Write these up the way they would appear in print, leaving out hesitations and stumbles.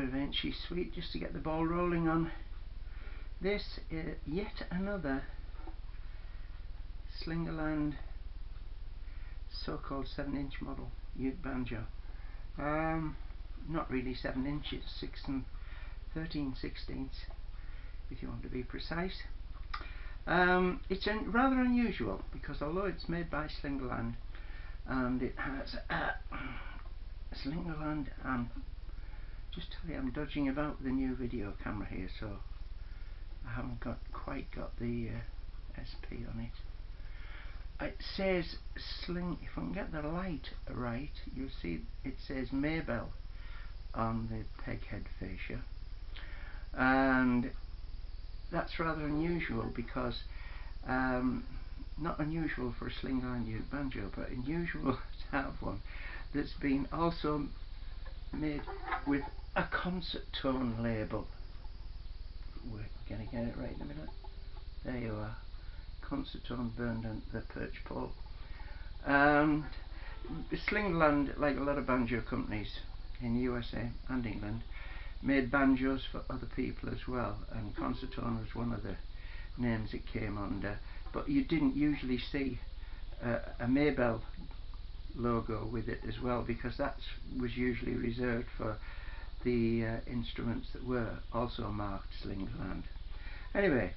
bit of Ain't Sweet just to get the ball rolling on this. Yet another Slingerland so-called 7-inch model Uke-Banjo. Not really 7 inches, 6 and 13/16 if you want to be precise. It's rather unusual because although it's made by Slingerland and it has Slingerland, just tell you I'm dodging about with the new video camera here, so I haven't quite got the SP on it. It says if I can get the light right, you'll see it says Maybell on the peg head fascia, and that's rather unusual because not unusual for a Slingerland Uke-Banjo, but unusual to have one that's been also made with a concert tone label. We're going to get it right in a minute. There you are. Concert tone burned on the perch pole. Slingerland, like a lot of banjo companies in the USA and England, made banjos for other people as well, and concert tone was one of the names it came under, but you didn't usually see a Maybell logo with it as well, because that was usually reserved for the instruments that were also marked Slingerland. Anyway,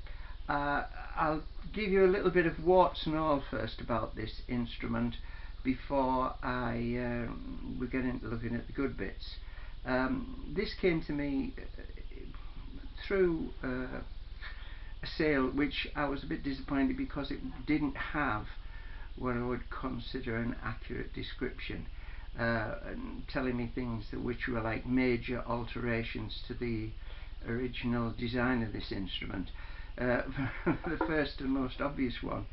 I'll give you a little bit of warts and all first about this instrument before we get into looking at the good bits. This came to me through a sale, which I was a bit disappointed because it didn't have what I would consider an accurate description, and telling me things which were like major alterations to the original design of this instrument. The first and most obvious one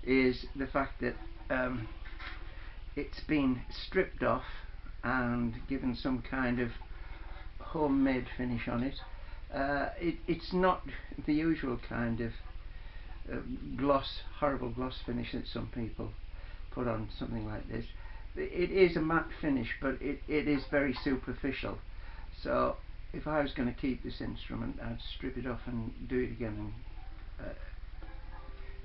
is the fact that it's been stripped off and given some kind of homemade finish on it. It's not the usual kind of horrible gloss finish that some people put on something like this. It is a matte finish, but it is very superficial. So if I was going to keep this instrument, I'd strip it off and do it again and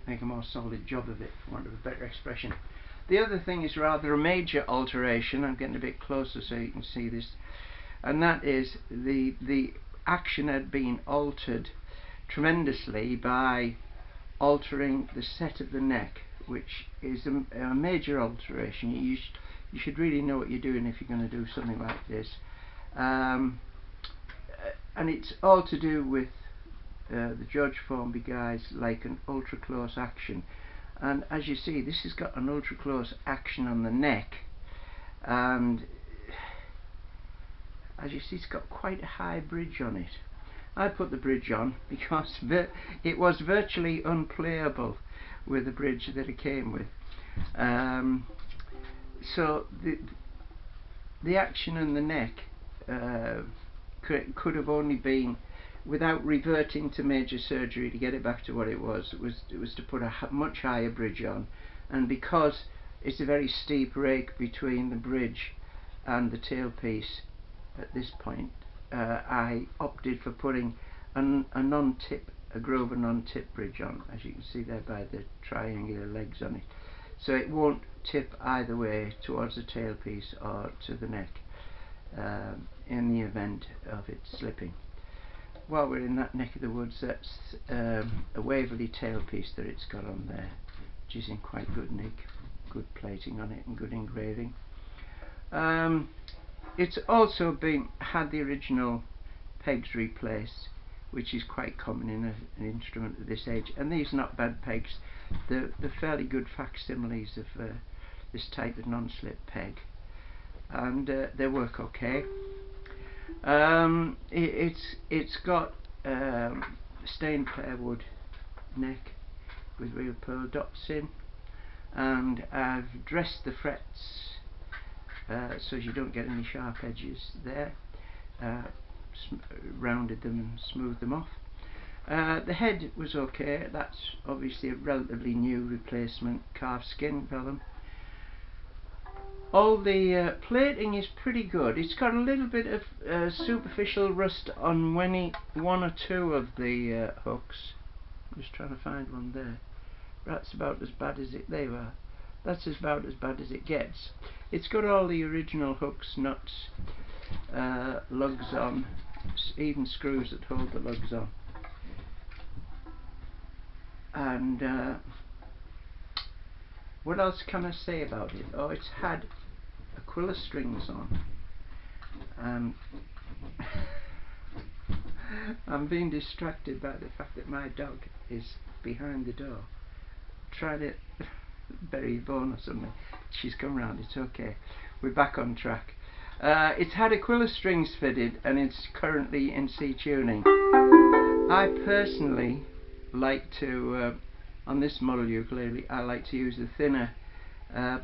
make a more solid job of it, for want of a better expression. The other thing is rather a major alteration. I'm getting a bit closer so you can see this, and that is the action had been altered tremendously by altering the set of the neck, which is a major alteration. You should really know what you're doing if you're going to do something like this, and it's all to do with the George Formby guys, like an ultra close action. And as you see, this has got an ultra close action on the neck, and as you see, it's got quite a high bridge on it. I put the bridge on because it was virtually unplayable with the bridge that it came with. So the action on the neck could have only been, without reverting to major surgery to get it back to what it was to put a much higher bridge on. And because it's a very steep rake between the bridge and the tailpiece at this point, I opted for putting a Grover non-tip bridge on, as you can see there by the triangular legs on it, so it won't tip either way towards the tailpiece or to the neck in the event of it slipping. While we're in that neck of the woods, that's a Waverley tailpiece that it's got on there, which is in quite good nick, good plating on it and good engraving. It's also had the original pegs replaced, which is quite common in an instrument of this age, and these are not bad pegs. They're fairly good facsimiles of this type of non-slip peg, and they work okay. It's got stained pear wood neck with real pearl dots in, and I've dressed the frets so you don't get any sharp edges there, rounded them and smoothed them off. The head was okay. That's obviously a relatively new replacement, calf skin vellum. All the plating is pretty good. It's got a little bit of superficial rust on one or two of the hooks. I'm just trying to find one there. That's about as bad as it. They were. That's about as bad as it gets. It's got all the original hooks, nuts, lugs on, even screws that hold the lugs on. And what else can I say about it? Oh, it's had Aquila strings on. I'm being distracted by the fact that my dog is behind the door trying to bury a bone or something. She's come round, it's okay. We're back on track. It's had Aquila strings fitted and it's currently in C tuning. I personally like to, on this model ukulele, I like to use the thinner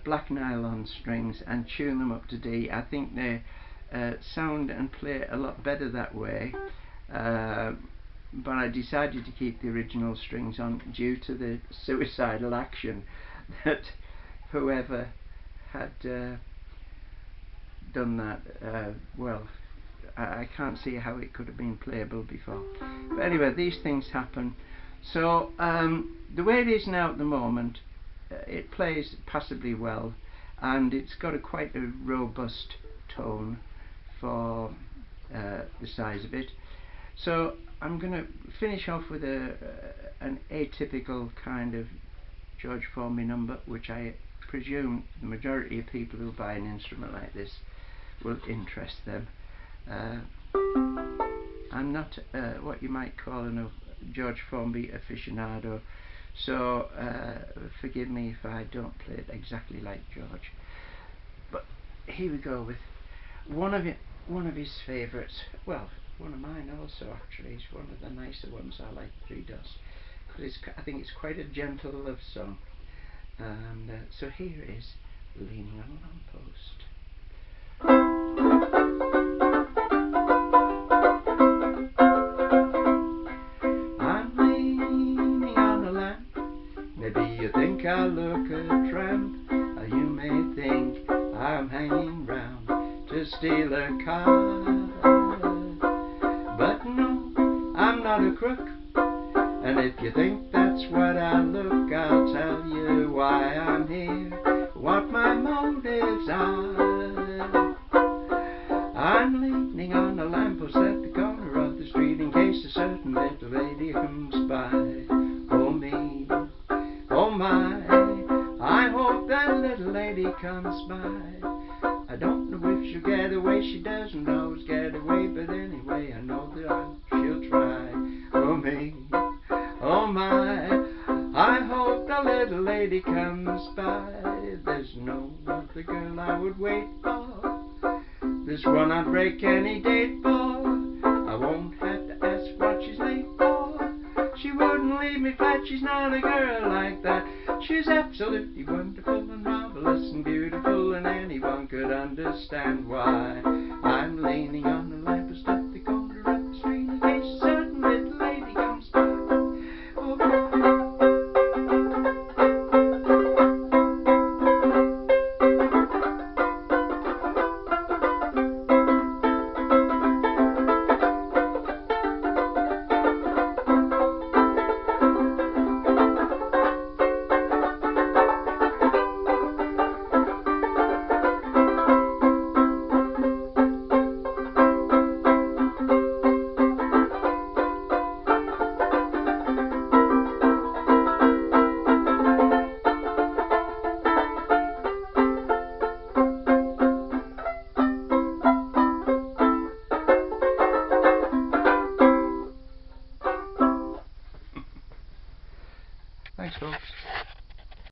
black nylon strings and tune them up to D. I think they sound and play a lot better that way, but I decided to keep the original strings on due to the suicidal action that whoever had done that, well, I can't see how it could have been playable before. But anyway, these things happen. So the way it is now at the moment, it plays passably well, and it's got quite a robust tone for the size of it. So I'm going to finish off with an atypical kind of George Formby number, which I presume the majority of people who buy an instrument like this will interest them. I'm not what you might call a George Formby aficionado, so forgive me if I don't play it exactly like George. But here we go with one of his favourites. Well, one of mine also actually. It's one of the nicer ones I like that he does, because I think it's quite a gentle love song. And so here is Leaning on a Lamppost. I'm leaning on a lamp. Maybe you think I look a tramp, or you may think I'm hanging round to steal a car. But no, I'm not a crook, and if you think that's what I look, I'll tell you why I'm here, what my motives are. I'm leaning on a lamppost at the corner of the street in case a certain little lady comes by. Oh me, oh my, I hope that little lady comes by. I don't know if she'll get away, she doesn't always get away, but anyway I know that she'll try. Oh me, oh my, I hope the little lady comes by. There's no other girl I would wait for, this one I'd break any date for. I won't have to ask what she's late for, she wouldn't leave me flat, she's not a girl like that. She's absolutely wonderful and marvelous and beautiful, and anyone could understand why I'm leaning on the lamppost at the corner